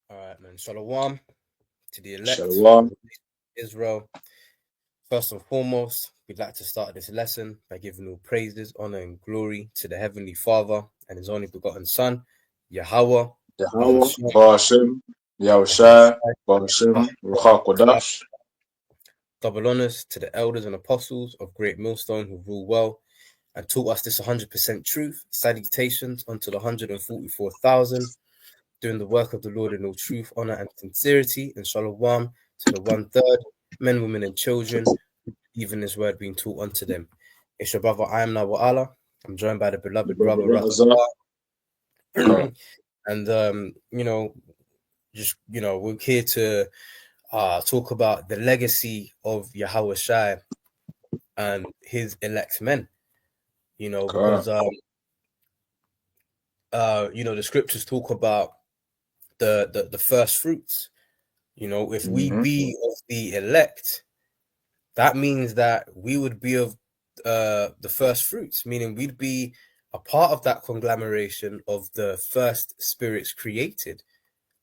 All right, man. Shalom to the elect of Shalom. Israel. First and foremost, we'd like to start this lesson by giving all praises, honor, and glory to the Heavenly Father and His only begotten Son, Yahweh, Yahweh, Bahasham, Ba'ashem, Yahawashi, Yahawashi, Ba'ashem, Ruach Bahasham. Kodash. Double honors to the elders and apostles of Great Millstone who rule well and taught us this 100% truth. Salutations unto the 144,000 doing the work of the Lord in all truth, honor, and sincerity, and shalom to the 1/3, men, women, and children, even this word being taught unto them. It's your brother, I am Nawa'ala. I'm joined by the The beloved brother brother, Razak. Rafa. And, we're here to talk about the legacy of Yahawashi and his elect men, because, the scriptures talk about the first fruits. If we Mm-hmm. be of the elect, that means that we would be of the first fruits, meaning we'd be a part of that conglomeration of the first spirits created.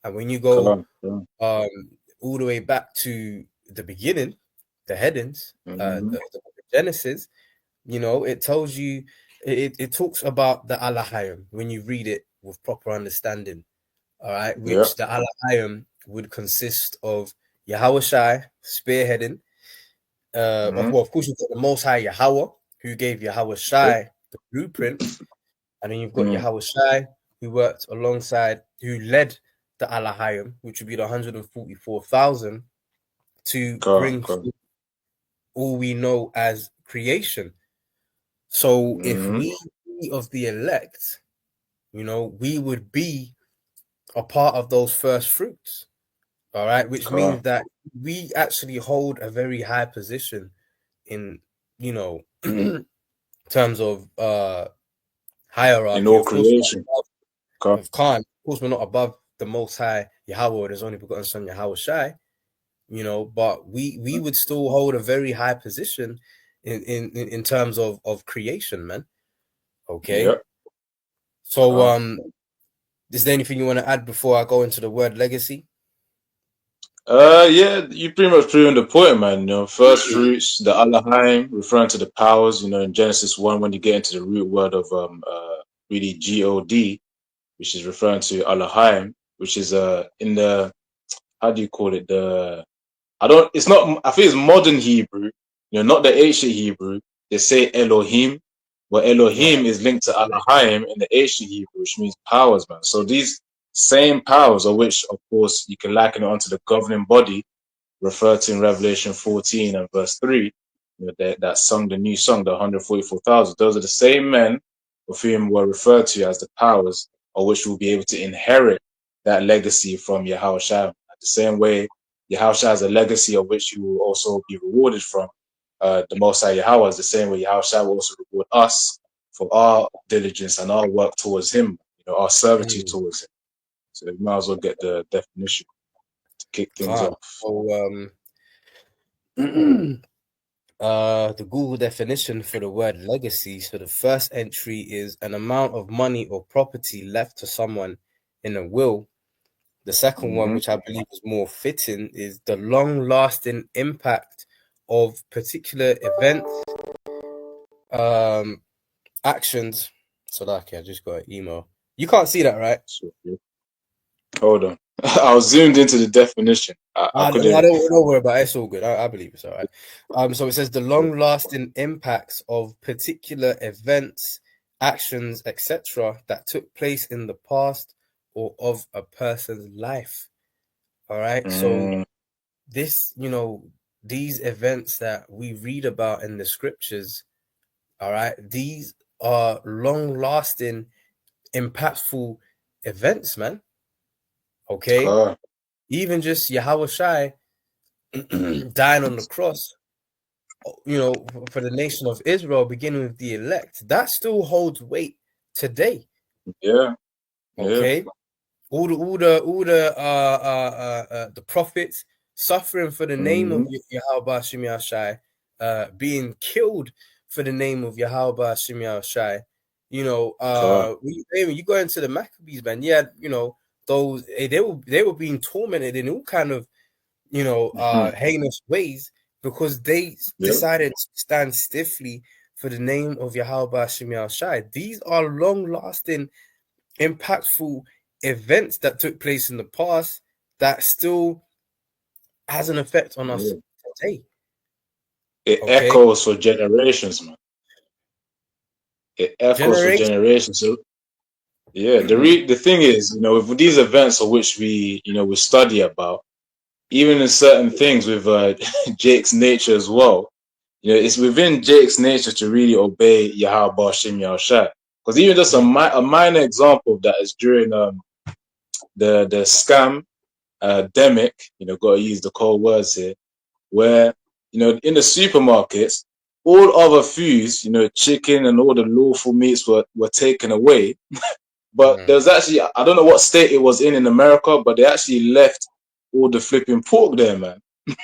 And when you go um, all the way back to the beginning, the headings, Mm-hmm. the Genesis, it tells you, it talks about the Alahayim when you read it with proper understanding. All right, Yeah. which the Alahayim would consist of Yahawashi spearheading. Mm-hmm. Of course, you've got the Most High Yahweh, who gave Yeah. Yahawashi the blueprint, and then you've got Mm. Yahawashi, who worked alongside, who led the Alahayim, which would be the 144,000, to bring God. all we know as creation. So if Mm-hmm. we be of the elect, we would be a part of those first fruits. All right, which means God. that we actually hold a very high position in, you know, terms of In hierarchy. all Of course, we're creation. not God. above Khan. Of course, we're not above the Most High Yahweh. There's only begotten Son Yahweh Shai. But we would still hold a very high position in terms of creation, man. Okay. Yeah. So, God. is there anything you want to add before I go into the word legacy? Yeah, you pretty much proven the point, man. First fruits, the Elohim, referring to the powers, in Genesis 1, when you get into the root word of really God, which is referring to Elohim, which is in the, how do you call it? It's not, I think it's modern Hebrew, not the ancient Hebrew. They say Elohim, but Right. Elohim is linked to Elohim in the ancient Hebrew, which means powers, man. So these same powers, of which, of course, you can liken it onto the governing body, referred to in Revelation 14 and verse 3, that sung the new song, the 144,000. Those are the same men of whom were referred to as the powers, of which will be able to inherit that legacy from Yahushua. The same way Yahushua has a legacy of which you will also be rewarded from. The Most High Yahweh is the same way Yahushua will also reward us for our diligence and our work towards Him, our servitude Mm. towards Him. So we might as well get the definition to kick things Khan. off. So, the Google definition for the word legacy. So the first entry is an amount of money or property left to someone in a will. The second one, Mm-hmm. which I believe is more fitting, is the long-lasting impact of particular events, um, actions. So like, I just got an email. You can't see that, right? So, yeah. Hold on. I was zoomed into the definition. I I couldn't. don't worry about it. It's all good. I believe it's all right. So it says the long-lasting impacts of particular events, actions, etc., that took place in the past or of a person's life. All right. So Mm, this, these events that we read about in the scriptures, all right, these are long-lasting, impactful events, man. Okay. God. Even just Yahweh Shai dying on the cross, for the nation of Israel, beginning with the elect, that still holds weight today. Yeah. Yeah. Okay, all the prophets suffering for the name Mm-hmm. of Yahweh Shemi Shai, being killed for the name of Yahweh Shemi Shai. God. You go into the Maccabees, man. Yeah, those they were being tormented in all kind of heinous ways because they Yeah. decided to stand stiffly for the name of Yahawashi Yahawashi. These are long-lasting, impactful events that took place in the past that still has an effect on us Yeah. today. It Okay, echoes for generations, man. It echoes for generation. generations. So yeah, the thing is, with these events of which we study about, even in certain things with Jake's nature as well. It's within Jake's nature to really obey Yahweh Bashim Yahushai. Because even just a minor example of that is during the scam demic, got to use the cold words here, where, in the supermarkets, all other foods, chicken and all the lawful meats were taken away. But there's actually, I don't know what state it was in America, but they actually left all the flipping pork there, man. Of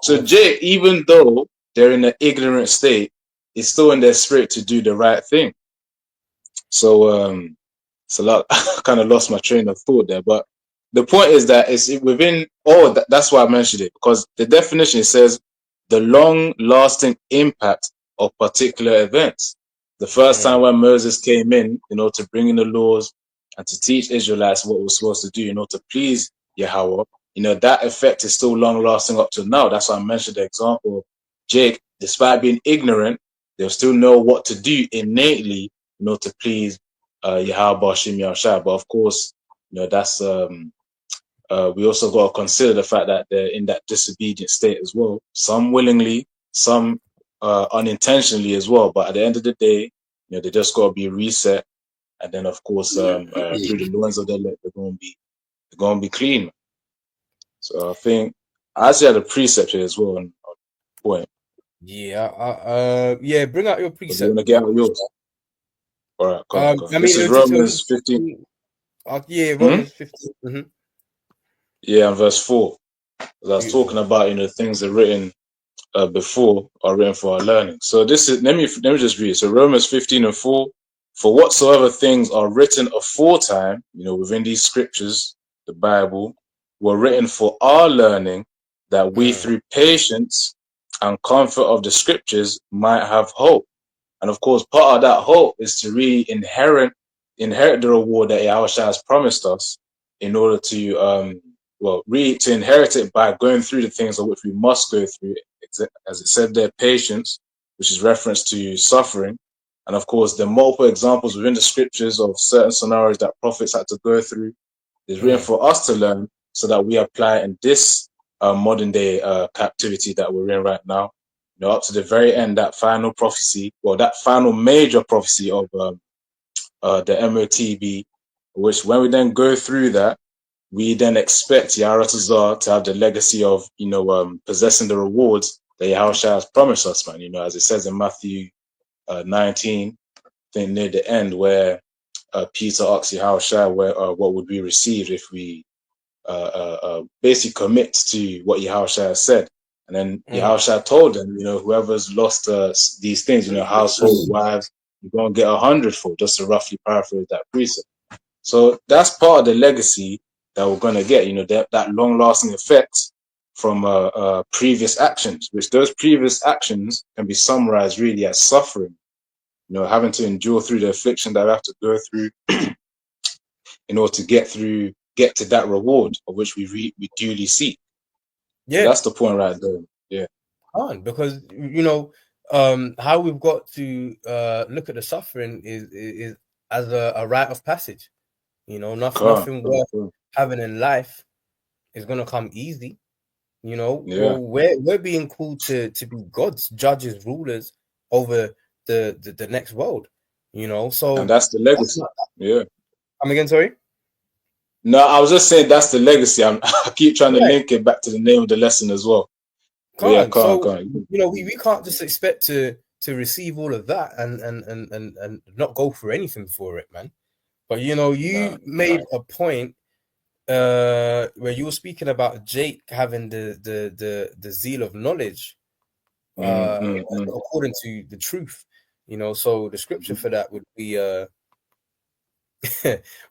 So course. Jake, even though they're in an ignorant state, it's still in their spirit to do the right thing. So it's a lot. I kind of lost my train of thought there, but the point is that it's within. Oh, that's why I mentioned it, because the definition says the long-lasting impact of particular events. The first time when Moses came in, to bring in the laws and to teach Israelites what we're supposed to do, to please Yahweh, that effect is still long-lasting up to now. That's why I mentioned the example of Jake. Despite being ignorant, they'll still know what to do innately, to please Yahweh Bashim Yahushua. But of course, that's we also got to consider the fact that they're in that disobedient state as well. Some willingly, some unintentionally as well. But at the end of the day, they just got to be reset, and then of course, through the loins of their leg, they're going to be clean. So I think I actually had a precept here as well on point. Yeah, bring out your But do you precept. want to get out yours? All right, come, come. I This mean, is it'll be Romans 15. yeah, Hmm? Romans 15. Yeah, and verse 4. As I was talking Beautiful. about, things that are written before are written for our learning. So this is let me just read. So Romans 15:4, for whatsoever things are written aforetime, within these scriptures, the Bible, were written for our learning, that we Mm, through patience and comfort of the scriptures might have hope. And of course, part of that hope is to really inherit the reward that Yahushua has promised us in order to, really to inherit it by going through the things of which we must go through. As it said there, patience, which is reference to suffering. And of course, the multiple examples within the scriptures of certain scenarios that prophets had to go through is written mm, for us to learn so that we apply in this modern day captivity that we're in right now. Up to the very end, that final prophecy, well, that final major prophecy of the MOTB, which when we then go through that, we then expect Yaharatazar to have the legacy of, possessing the rewards that Yahushua has promised us, man. As it says in Matthew 19, I think near the end, where Peter asks Yahushua what would we receive if we basically commit to what Yahushua said. And then mm. Yahushua told them, whoever's lost these things, household, wives, you're going to get 100-fold, just to roughly paraphrase that precept. So that's part of the legacy that we're going to get, that long-lasting effect from previous actions, which those previous actions can be summarized really as suffering, having to endure through the affliction that we have to go through in order to get to that reward of which we duly seek. So Yeah, that's the point right there. Yeah. because how we've got to look at the suffering is as a rite of passage. Come, Nothing come, worth come. having in life is gonna come easy. Yeah. We're being called to be gods, judges, rulers over the next world. And So that's the that's legacy. not. Yeah. I'm again, sorry. No, I was just saying that's the legacy. I keep trying to Right, link it back to the name of the lesson as well. But yeah, can't. So can't. we can't just expect to receive all of that and not go for anything for it, man. But No. you made a point where you were speaking about Jake having the zeal of knowledge Mm, mm, mm. according to the truth. So the scripture for that would be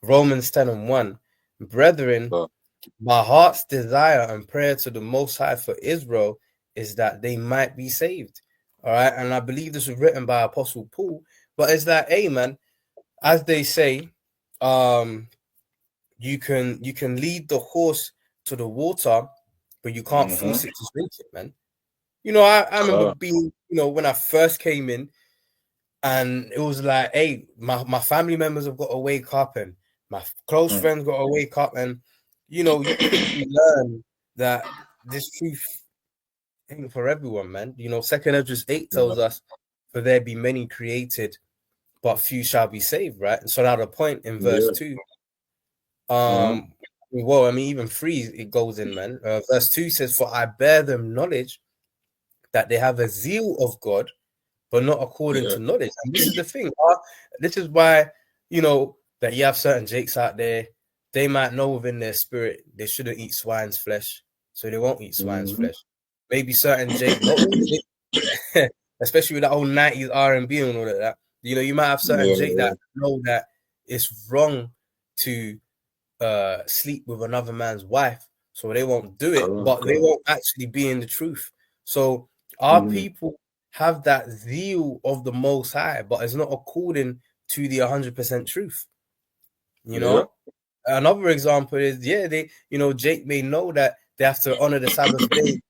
Romans 10 and 1. Brethren, God. my heart's desire and prayer to the Most High for Israel is that they might be saved. All right. And I believe this was written by Apostle Paul, but it's that, hey, man, as they say, you can lead the horse to the water, but you can't force it to drink it, man. I remember God. being, when I first came in, and it was like, hey, my family members have got to wake up, and my close friends got to wake up, and you quickly learn that this truth ain't for everyone, man. Second Esdras 8 Yeah. tells us, for there be many created, but few shall be saved, right? And so now the point in verse Yeah. 2, Mm-hmm. well, I mean, even 3 it goes in, man. Verse 2 says, for I bear them knowledge that they have a zeal of God, but not according Yeah. to knowledge. And this is the thing. This is why, that you have certain jakes out there. They might know within their spirit they shouldn't eat swine's flesh, so they won't eat swine's Mm-hmm. flesh. Maybe certain jake, not all of it, especially with that whole 90s R&B and all of that. You might have certain Yeah. jake Yeah. that know that it's wrong to sleep with another man's wife, so they won't do it, God. but they God. won't actually be in the truth. So our Mm-hmm. people have that zeal of the Most High, but it's not according to the 100% truth. You Yeah. know, another example is, Jake may know that they have to honor the Sabbath day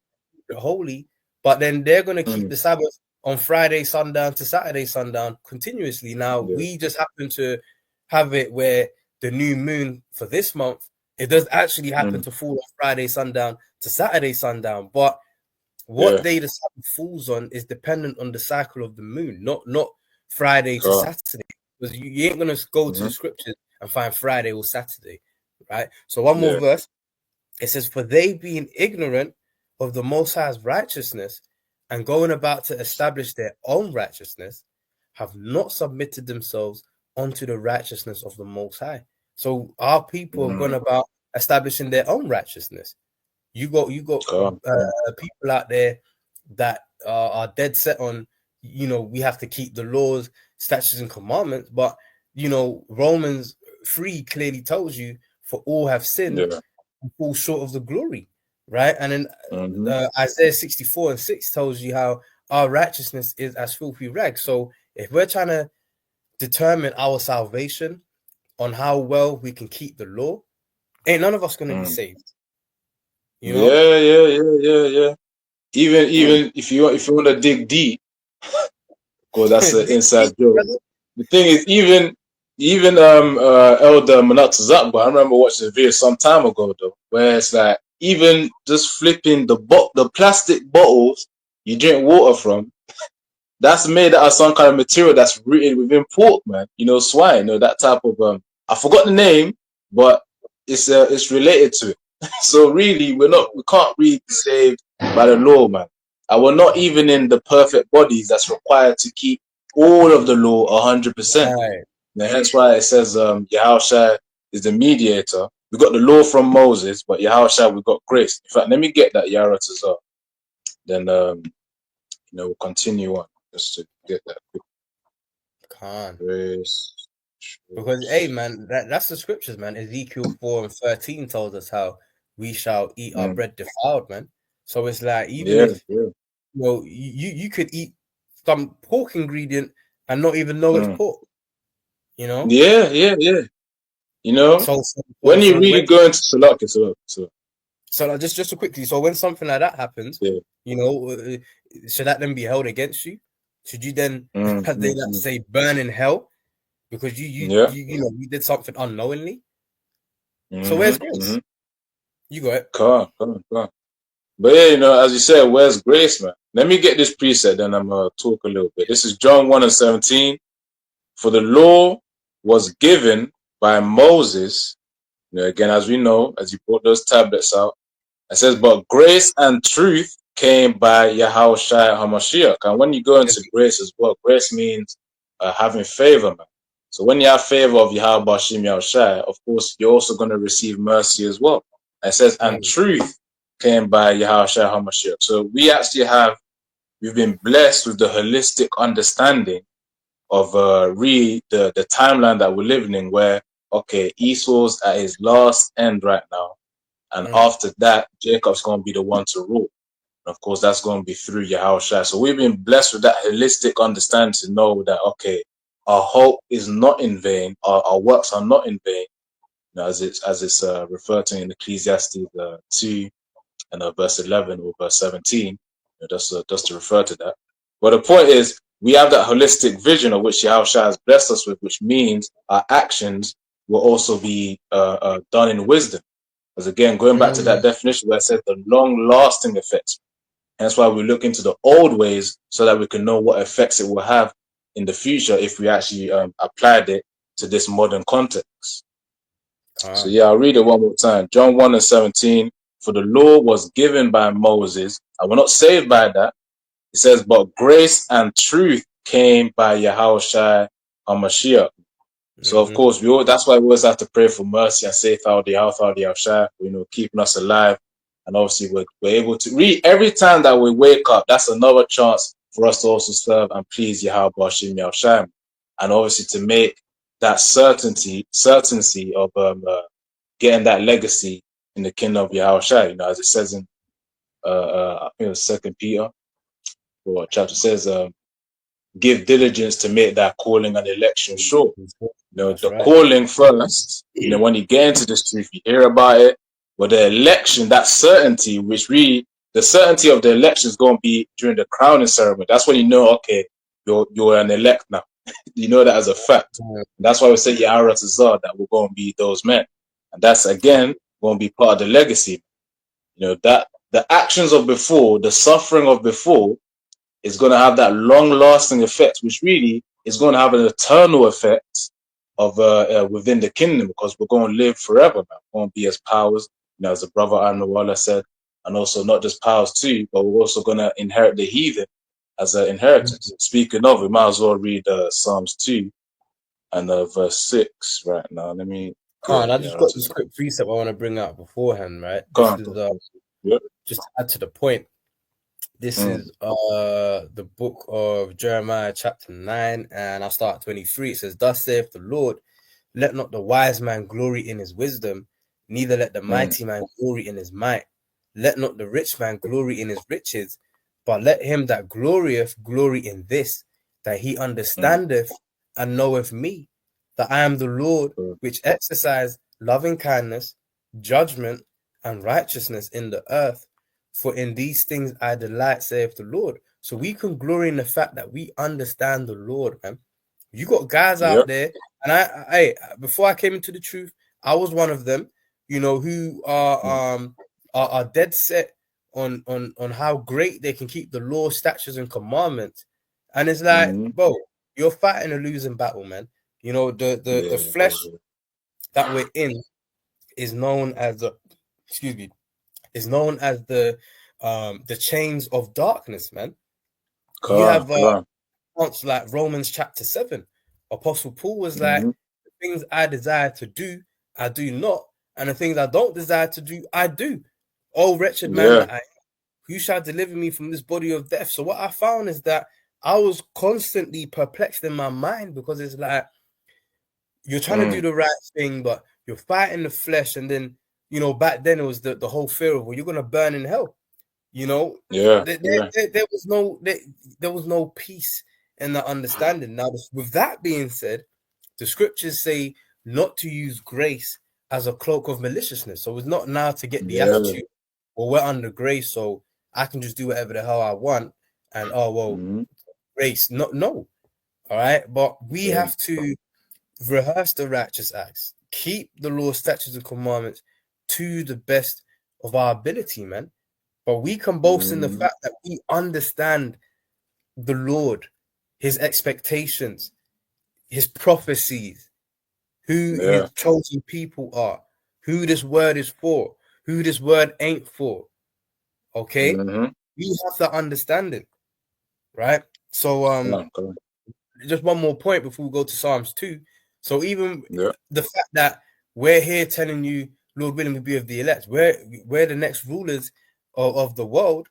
holy, but then they're going to keep Mm. the Sabbath on Friday sundown to Saturday sundown continuously. Now Yeah. we just happen to have it where the new moon for this month, it does actually happen Mm. to fall on Friday sundown to Saturday sundown, but what Yeah. day the Sabbath falls on is dependent on the cycle of the moon, not Friday to God. Saturday. Because you ain't gonna go to Mm-hmm. the scriptures and find Friday or Saturday, right? So one more Yeah. verse. It says, for they being ignorant of the Most High's righteousness and going about to establish their own righteousness, have not submitted themselves unto the righteousness of the Most High. So our people have Mm. gone about establishing their own righteousness. You got God. God. people out there that are dead set on, we have to keep the laws, statutes, and commandments. But Romans 3 clearly tells you, for all have sinned Yeah. and fall short of the glory, right? And then Mm-hmm. Isaiah 64:6 tells you how our righteousness is as filthy rags. So if we're trying to determine our salvation on how well we can keep the law, ain't none of us gonna be Mm. saved, you know? Yeah. Yeah. Yeah. Yeah. Yeah. Even if you want to dig deep, because that's an Dig inside deep, joke. brother. The thing is, even Elder Manatazakba, I remember watching a video some time ago though, where it's like even just flipping the plastic bottles you drink water from, that's made out of some kind of material that's rooted within pork, man. Swine, that type of I forgot the name, but it's related to it. So really, we can't really be saved by the law, man. And we're not even in the perfect bodies that's required to keep all of the law 100%. Right. Hence why it says Yahawashi is the mediator. We got the law from Moses, but Yahawashi we got grace. In fact, let me get that Yarat as well. Then we'll continue on just to get that quick Can't. grace. Because hey man, that's the scriptures, man. Ezekiel 4:13 tells us how we shall eat our Mm. bread defiled, man. So it's like, even Yeah, if yeah. you could eat some pork ingredient and not even know it's Mm. pork, you know? Yeah, yeah, yeah. You know, So so so, when you so when really go into Salak. so like, just quickly, so when something like that happens, Yeah. should that then be held against you? Should you then, Mm, as they mm, like to mm. say, burn in hell because Yeah. you did something unknowingly? So where's Mm-hmm, mm-hmm. grace? You got it. Come on. But yeah, as you said, where's grace, man? Let me get this preset, then I'm gonna talk a little bit. This is John 1:17. For the law was given by Moses. Again, as we know, as he brought those tablets out, it says, but grace and truth came by Yahawashi HaMashiach. And when you go Yes. into grace as well, grace means having favor, man. So when you have favor of Yahweh Bashim Yahushai, of course, you're also going to receive mercy as well. It says, and Mm. truth came by Yahawashi HaMashiach. So we've been blessed with the holistic understanding of really the timeline that we're living in, where okay, Esau's at his last end right now, and after that, Jacob's going to be the one to rule. And of course, that's going to be through Yahawashi. So we've been blessed with that holistic understanding to know that, okay, our hope is not in vain, our works are not in vain, you know, as it's referred to in Ecclesiastes 2 and verse 11 or verse 17, you know, just to refer to that. But the point is, we have that holistic vision of which Yahawashi has blessed us with, which means our actions will also be done in wisdom. Because again, going back to that definition where it says the long-lasting effects. That's why we look into the old ways so that we can know what effects it will have in the future if we actually applied it to this modern context. So yeah, I'll read it one more time. John 1 and 17. For the law was given by Moses, and we're not saved by that. It says, but grace and truth came by Yahawashi HaMashiach. So of course, that's why we always have to pray for mercy and safe out the health out the Yahawashi, you know, keeping us alive. And obviously we're able to read every time that we wake up. That's another chance for us to also serve and please Yahweh Bashim Yahawashi. And obviously to make that certainty of getting that legacy in the kingdom of Yahawashi, you know, as it says in I think it's 2 Peter, or chapter says, give diligence to make that calling and election sure. You know, the calling first, and then when you get into this truth, you hear about it. But the election, that certainty, the certainty of the election is going to be during the crowning ceremony. That's when you know, okay, you're an elect now. You know that as a fact. That's why we say Yahara Tazar, that we're going to be those men. And that's, again, going to be part of the legacy. You know, that the actions of before, the suffering of before, is going to have that long-lasting effect, which really is going to have an eternal effect of within the kingdom, because we're going to live forever now. We're going to be as powers, you know, as the brother Anwala said, and also not just powers too, but we're also going to inherit the heathen as an inheritance. Speaking of, we might as well read Psalms 2 and verse 6 right now. Let me And I just got this quick precept I want to bring out beforehand, right? This is just to add to the point. This is the book of Jeremiah chapter 9, and I'll start at 23. It says, thus saith the Lord, let not the wise man glory in his wisdom, neither let the mighty man glory in his might. Let not the rich man glory in his riches, but let him that glorieth glory in this, that he understandeth and knoweth me, that I am the Lord, which exercise loving kindness, judgment, and righteousness in the earth. For in these things I delight, saith the Lord. So we can glory in the fact that we understand the Lord, man. You got guys out there, and I before I came into the truth, I was one of them, you know, who are dead set on how great they can keep the law, statutes, and commandments. And it's like, bro, you're fighting a losing battle, man. You know, the flesh that we're in is known as the chains of darkness, man. You have like Romans chapter 7. Apostle Paul was like, the things I desire to do, I do not, and the things I don't desire to do, I do. Oh, wretched man that I am, who shall deliver me from this body of death? So what I found is that I was constantly perplexed in my mind, because it's like, you're trying to do the right thing, but you're fighting the flesh. And then, you know, back then it was the whole fear of, well, you're going to burn in hell. You know, there was no peace in that understanding. Now, with that being said, the scriptures say not to use grace as a cloak of maliciousness. So it's not now to get the attitude, well, we're under grace, so I can just do whatever the hell I want. And grace, no. All right. But we have to rehearse the righteous acts, keep the law, statutes, and commandments to the best of our ability, man. But we can boast in the fact that we understand the Lord, his expectations, his prophecies, who his chosen people are, who this word is for, who this word ain't for. Okay? We have that understanding, right? So just one more point before we go to Psalms 2. So even the fact that we're here telling you, Lord willing, we be of the elect, we're the next rulers of the world.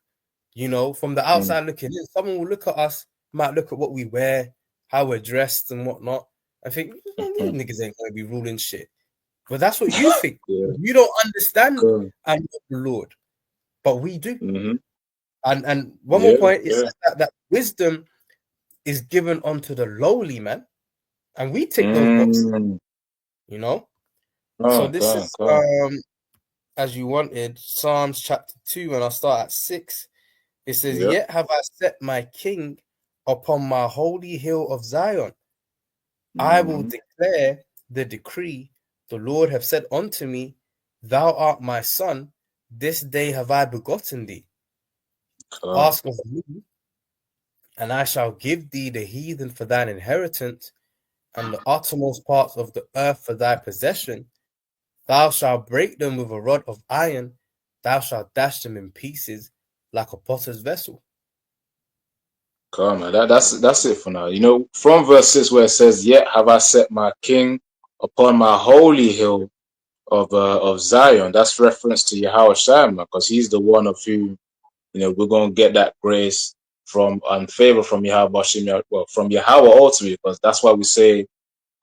You know, from the outside looking in, someone will look at us, might look at what we wear, how we're dressed and whatnot, and think, these niggas ain't gonna be ruling shit. But that's what you think. Yeah. You don't understand Cool. and love the Lord, but we do. Mm-hmm. And one more Yeah. point is Yeah. that wisdom is given unto the lowly, man, and we take those boxes, Mm. you know. So Come, this come, is come. as you wanted, Psalms chapter 2, and I'll start at 6. It says, Yeah. "Yet have I set my king upon my holy hill of Zion. I will Mm-hmm. declare the decree. The Lord have said unto me, Thou art my son. This day have I begotten thee. Come. Ask of me, and I shall give thee the heathen for thine inheritance, and the uttermost parts of the earth for thy possession. Thou shalt break them with a rod of iron. Thou shalt dash them in pieces like a potter's vessel." Come, man. That's it for now. You know, from verse 6 where it says, "Yet have I set my king upon my holy hill of Zion." That's reference to Yahawashi, because he's the one of whom, you know, we're gonna get that grace from and favor from Yahawashi, well, from Yahweh ultimately, because that's why we say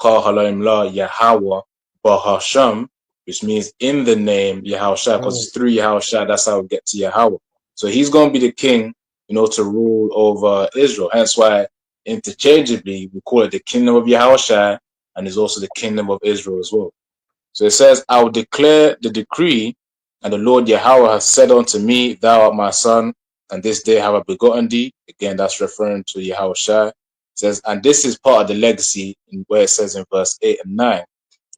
Kal Halaim La Yahweh Bahasham, which means in the name Yahawashi, because Mm. it's through Yahawashi, that's how we get to Yahweh. So he's going to be the king, you know, to rule over Israel. Hence why interchangeably we call it the kingdom of Yahawashi, and is also the kingdom of Israel as well. So it says, "I will declare the decree, and the Lord Yahweh has said unto me, Thou art my son, and this day have I begotten thee." Again, that's referring to Yahawashi. It says, and this is part of the legacy in where it says in verse 8 and 9.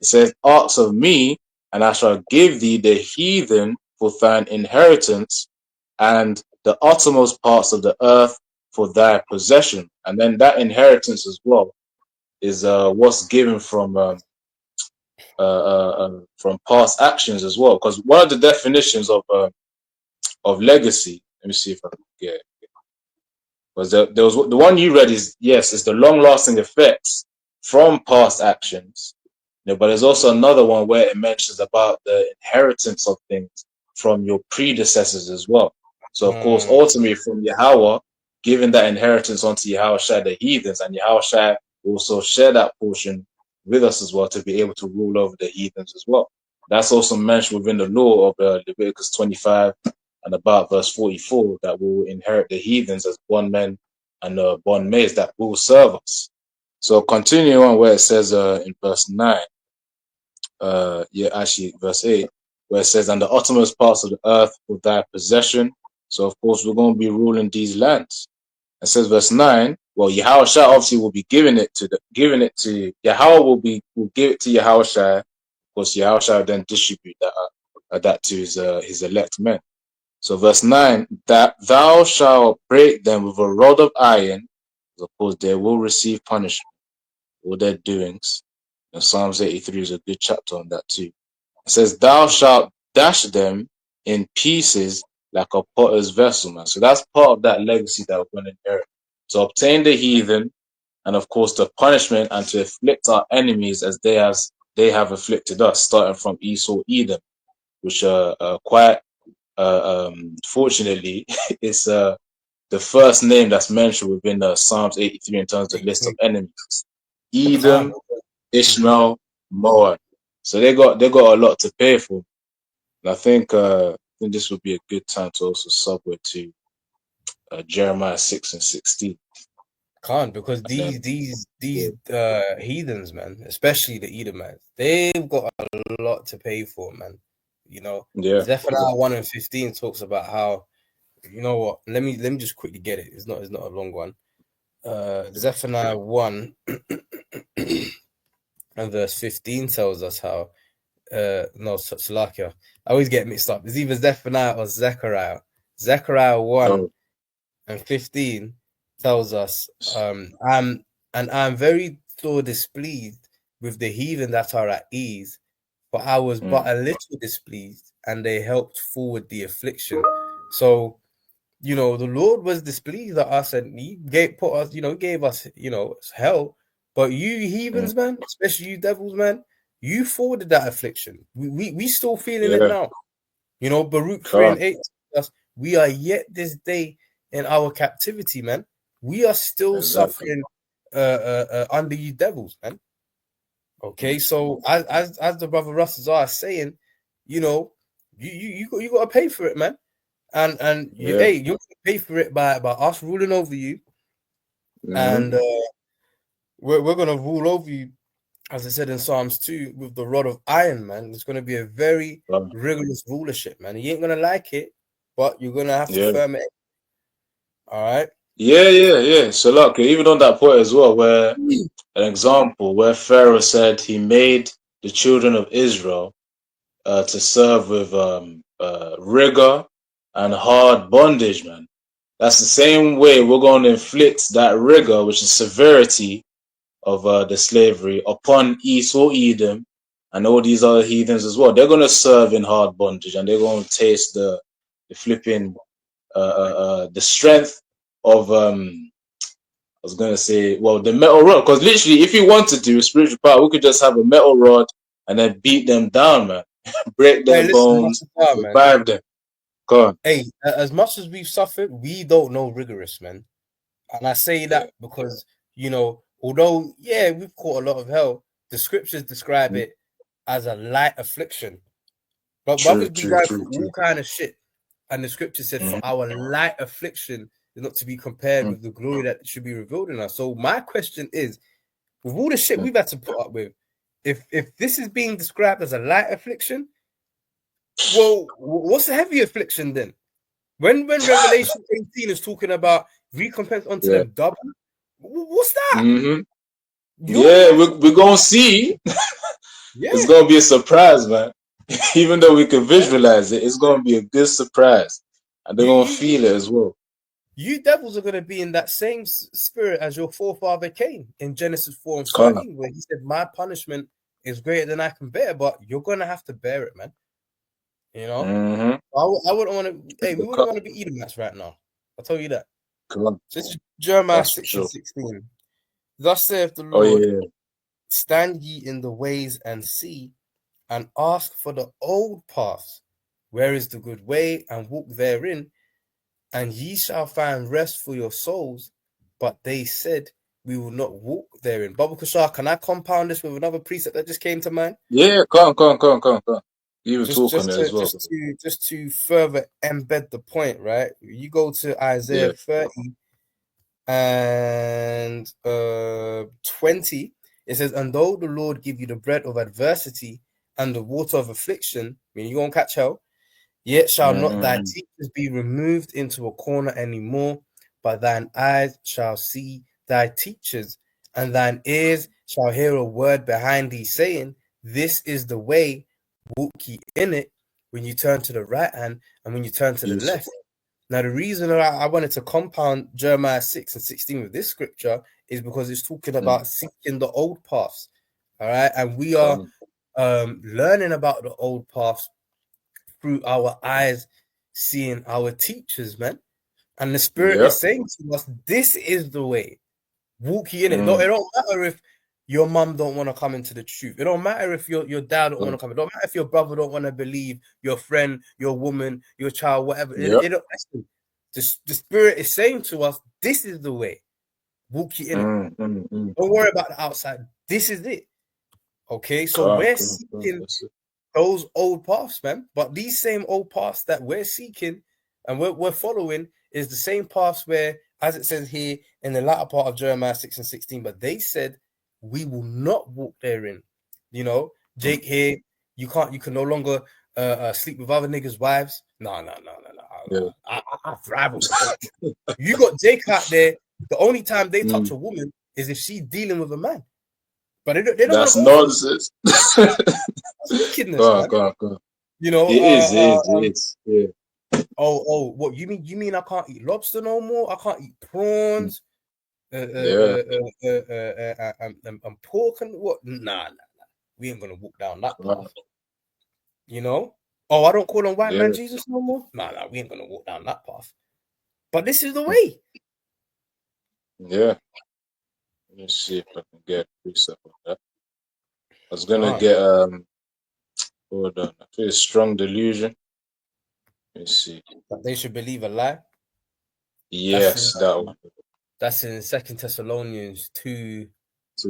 It says, "Ask of me, and I shall give thee the heathen for thine inheritance, and the uttermost parts of the earth for thy possession." And then that inheritance as well is what's given from past actions as well. Because one of the definitions of legacy, let me see if I can get it, was there was the one you read is, yes, it's the long lasting effects from past actions. You know, but there's also another one where it mentions about the inheritance of things from your predecessors as well. So of course, Mm. ultimately from Yahweh, giving that inheritance onto Yahweh the heathens, and Yahweh will also share that portion with us as well to be able to rule over the heathens as well. That's also mentioned within the law of Leviticus 25 and about verse 44, that we will inherit the heathens as bondmen and bondmaids that will serve us. So continuing on where it says in verse 9, actually verse 8, where it says, "And the uttermost parts of the earth for thy possession." So of course we're going to be ruling these lands. It says verse 9, well, Yahweh obviously will be Yahweh will give it to Yahweh. Of course, Yahweh will then distribute that to his elect men. So verse 9, "That thou shalt break them with a rod of iron." Of course, they will receive punishment for their doings. And Psalms 83 is a good chapter on that too. It says, "Thou shalt dash them in pieces like a potter's vessel," man. So that's part of that legacy that we're going to inherit. To obtain the heathen, and of course the punishment, and to afflict our enemies as they have afflicted us, starting from Esau, Edom, which quite fortunately is the first name that's mentioned within Psalms 83 in terms of the list of enemies. Can't. Edom, Mhm. Ishmael, Moab. So they got a lot to pay for. And I think this would be a good time to also segue to Jeremiah 6 and 16. Can't, because And then these heathens, man, especially the Edomites, they've got a lot to pay for, man. You know, yeah, Zephaniah 1 and 15 talks about how, you know what, let me just quickly get it. It's not a long one. Zephaniah 1 and verse 15 tells us how no, Salakia. I always get mixed up. It's either Zephaniah or Zechariah. Zechariah 1 oh, and 15 tells us, I'm very sore displeased with the heathen that are at ease, for I was but mm, a little displeased, and they helped forward the affliction. So, the Lord was displeased at us, and He gave us, hell. But you mm, heathens, man, especially you devils, man, you forwarded that affliction. We still feeling it yeah, now. Baruch 3 God, and 8 tells us, we are yet this day in our captivity, man. We are still exactly. suffering under you devils, man. Okay, so as the brother Russes are saying, you know, you got to pay for it, man. And you, Yeah. hey, you're gonna pay for it by us ruling over you, Mm-hmm. and we're gonna rule over you, as I said in Psalms 2, with the rod of iron, man. It's gonna be a very rigorous rulership, man. You ain't gonna like it, but you're gonna have to Yeah. firm it. All right. Yeah. So look, even on that point as well, where an example where Pharaoh said he made the children of Israel to serve with rigor and hard bondage, man. That's the same way we're going to inflict that rigor, which is severity of the slavery, upon Esau, Edom, and all these other heathens as well. They're going to serve in hard bondage, and they're going to taste the flipping the strength of I was gonna say, well, the metal rod, because literally, if you want to do spiritual power, we could just have a metal rod and then beat them down, man, break Hey, their listen, bones, Rastafari, man. revive them. Go on. Hey, as much as we've suffered, we don't know rigorous, man. And I say Yeah. that because, although, yeah, we've caught a lot of hell, the scriptures describe Mm. it as a light affliction. But True, brothers be true, going true, through all true. kind of shit. And the scripture said, for Mm-hmm. our light affliction is not to be compared Mm-hmm. with the glory that should be revealed in us. So my question is, with all the shit we've had to put up with, if this is being described as a light affliction, well, what's a heavy affliction then? When Revelation 18 is talking about recompense unto Yeah. them double, what's that? Mm-hmm. You're gonna Yeah, have to, we're gonna see. It's yeah. gonna be a surprise, man. Even though we can visualize it, it's gonna be a good surprise, and they're You gonna you you feel it as well. you devils are gonna be in that same spirit as your forefather Cain in Genesis 4 and Come on. 13, where he said, "My punishment is greater than I can bear," but you're gonna have to bear it, man. You know, Mm-hmm. I wouldn't want to. Hey, we wouldn't want to be Edomites right now. I'll tell you that. Come on. So this is Jeremiah That's for 6 and sure. 16. Thus saith the Oh Lord, yeah. stand ye in the ways and see, and ask for the old paths, where is the good way, and walk therein, and ye shall find rest for your souls. But they said, we will not walk therein. Baba Kushar, can I compound this with another precept that just came to mind? Yeah, come on. You even Just talk on just it to as well. just to further embed the point, right? You go to Isaiah Yeah. 30 and 20, it says, and though the Lord give you the bread of adversity and the water of affliction, I mean, you won't catch hell, yet shall not thy Mm-hmm. teachers be removed into a corner any more, but thine eyes shall see thy teachers, and thine ears shall hear a word behind thee saying, this is the way, walk ye in it, when you turn to the right hand and when you turn to the left. Beautiful. Now, the reason I wanted to compound Jeremiah 6 and 16 with this scripture is because it's talking Mm. about seeking the old paths. All right. And we are Come. learning about the old paths through our eyes, seeing our teachers, man. And the Spirit Yeah. is saying to us, this is the way. Walk ye in it. No, Mm. it don't matter if your mum don't want to come into the truth. It don't matter if your dad don't want Come. to come. It don't matter if your brother don't want to believe, your friend, your woman, your child, whatever. Yeah. It don't listen. The Spirit is saying to us, this is the way. Walk ye in it. Mm. Don't worry about the outside. This is it. Okay, so we're Come. seeking That's it. those old paths, man. But these same old paths that we're seeking and we're following is the same paths where, as it says here in the latter part of Jeremiah 6 and 16, but they said, we will not walk therein. Mm. Jake here, you can no longer sleep with other niggas' wives. No. Yeah. I thrive on protection. You got Jake out there, the only time they touch Mm. a woman is if she's dealing with a man. But they don't want to That's go for it. nonsense. That's wickedness, man. Go on. You know, It is. It is. It is. Yeah. what you mean I can't eat lobster no more? I can't eat Mm. prawns, Yeah. and pork and what? Nah. We ain't gonna walk down that Come on. path. You know? Oh, I don't call him white man Yeah. Jesus no more. Nah, we ain't gonna walk down that path. But this is the way. Yeah. Let me see if I can get a precept on that. I was gonna God, get hold on. I feel strong delusion. Let me see. that they should believe a lie. That's in Yes, that one. that's in Second Thessalonians 2,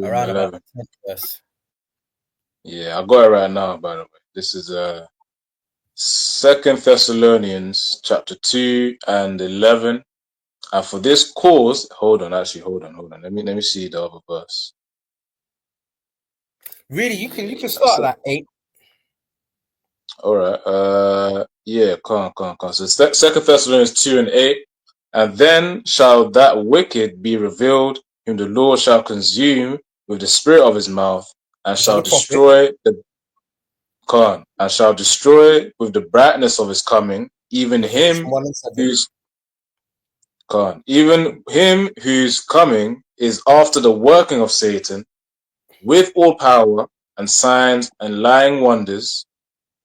around about 2:11. the 10th verse. Yeah, I got it right now. By the way, this is Second Thessalonians chapter 2 and 11. And for this cause, hold on. Let me see the other verse. Really, you can That's start it. at 8. All right. Yeah. Come. So Second Thessalonians 2 and 8. And then shall that wicked be revealed, whom the Lord shall consume with the spirit of his mouth, and This is shall the prophet. destroy the and shall destroy with the brightness of his coming, even Revelation him 1 and 7. whose even him whose coming is after the working of Satan, with all power and signs and lying wonders,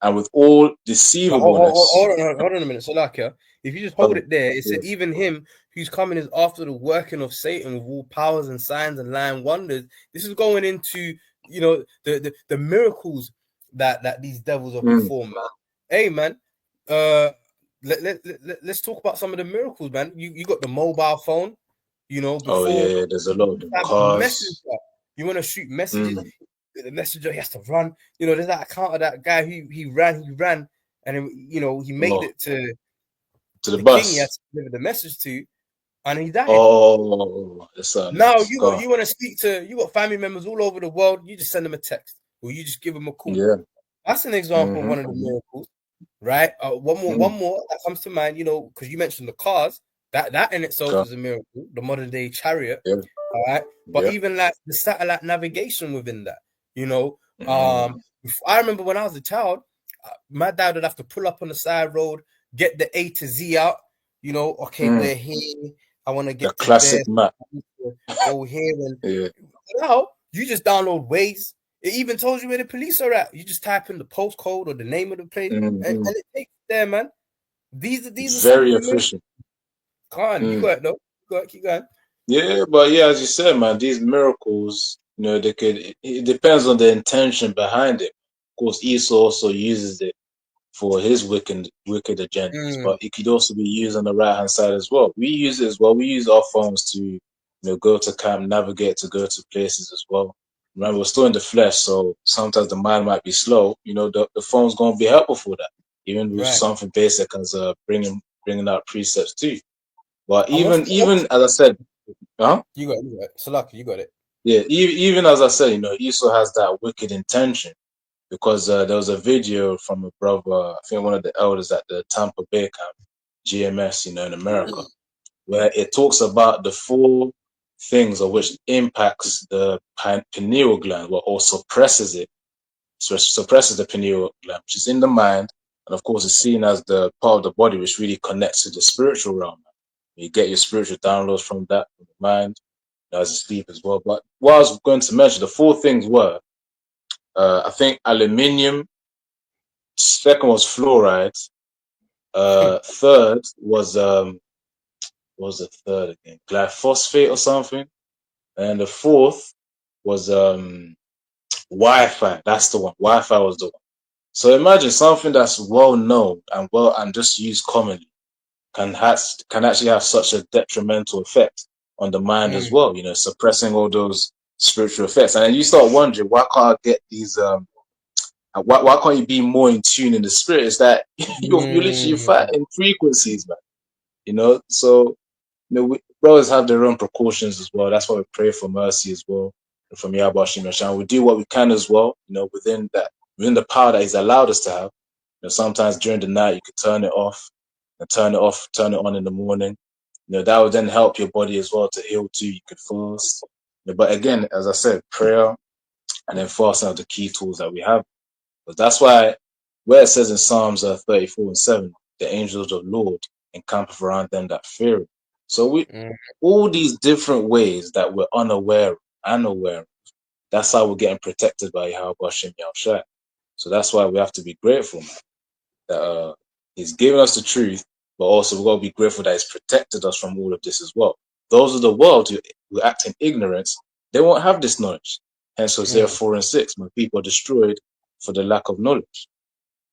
and with all But deceivableness. hold on a minute. So, like, yeah, if you just hold Con, it there, it yeah. said, even him who's coming is after the working of Satan with all powers and signs and lying wonders. This is going into, the miracles that these devils have Mm. performed, man. Hey, man, uh, let's talk about some of the miracles, man. You got the mobile phone, Oh yeah, before yeah. There's a lot of you them. have a messenger. Cars. You want to shoot messages, Mm. the messenger he has to run. There's that account of that guy who he ran, and then, he made Oh, it to to the the king he had bus. to deliver the message to, and he died. Oh, it's so Now nice. Gone. you want to speak to you got family members all over the world. You just send them a text or you just give them a call. Yeah. That's an example of Mm-hmm. one of the miracles, right? One Mm. more that comes to mind. Because you mentioned the cars. That in itself Gone. is a miracle. The modern day chariot. Yeah. All right. But Yeah. even like the satellite navigation within that, you know, Mm. I remember when I was a child, my dad would have to pull up on the side road, get the A to Z out, okay, Mm. we're here. I want to The get to classic this, map. I need to go here. And Yeah. now you just download Waze. It even tells you where the police are at. You just type in the postcode or the name of the place, Mm-hmm. and it takes you there, man. These are some Very of the miracles. efficient. Come on, you Mm. got it though. Keep going. Yeah, but yeah, as you said, man, these miracles, they could. It depends on the intention behind it. Of course, Esau also uses it for his wicked agendas, Mm, but it could also be used on the right hand side as well. We use it as well. We use our phones to, go to camp, navigate to go to places as well. Remember, we're still in the flesh, so sometimes the mind might be slow. The phone's going to be helpful for that, even with right. something basic as bringing out precepts too. But And what's even the even ultimate? as I said, huh? You got it. Salaki, you got it. Yeah, even as I said, Esau has that wicked intention because there was a video from a brother, I think one of the elders at the Tampa Bay camp, GMS, in America, where it talks about the four things of which impacts the pineal gland, or suppresses it, suppresses the pineal gland, which is in the mind, and of course, it's seen as the part of the body which really connects to the spiritual realm. You get your spiritual downloads from that, from the mind, as you sleep as well. But what I was going to mention, the four things were, I think aluminium. Second was fluoride. Third was what was the third again? Glyphosate or something. And the fourth was Wi-Fi. That's the one. Wi-Fi was the one. So imagine something that's well known and just used commonly can actually have such a detrimental effect on the mind as Mm, well. Suppressing all those spiritual effects. And then you start wondering, why can't I get these? Why can't you be more in tune in the spirit? Is that you're literally mm. fighting frequencies, man. So brothers have their own precautions as well. That's why we pray for mercy as well, and from Yahawashi Mashan. We do what we can as well, within the power that He's allowed us to have. Sometimes during the night you could turn it off, and turn it off, turn it on in the morning. That would then help your body as well to heal too. You could fast. But again, as I said, prayer and then fasting are the key tools that we have. But that's why, where it says in Psalms 34:7, the angels of the Lord encampeth around them that fear him. So Mm. all these different ways that we're unaware, that's how we're getting protected by Yahweh Hashem Yahushua. So that's why we have to be grateful, man, that He's given us the truth, but also we've got to be grateful that He's protected us from all of this as well. Those of the world who act in ignorance, they won't have this knowledge. Hence Hosea Mm. 4:6, my people are destroyed for the lack of knowledge.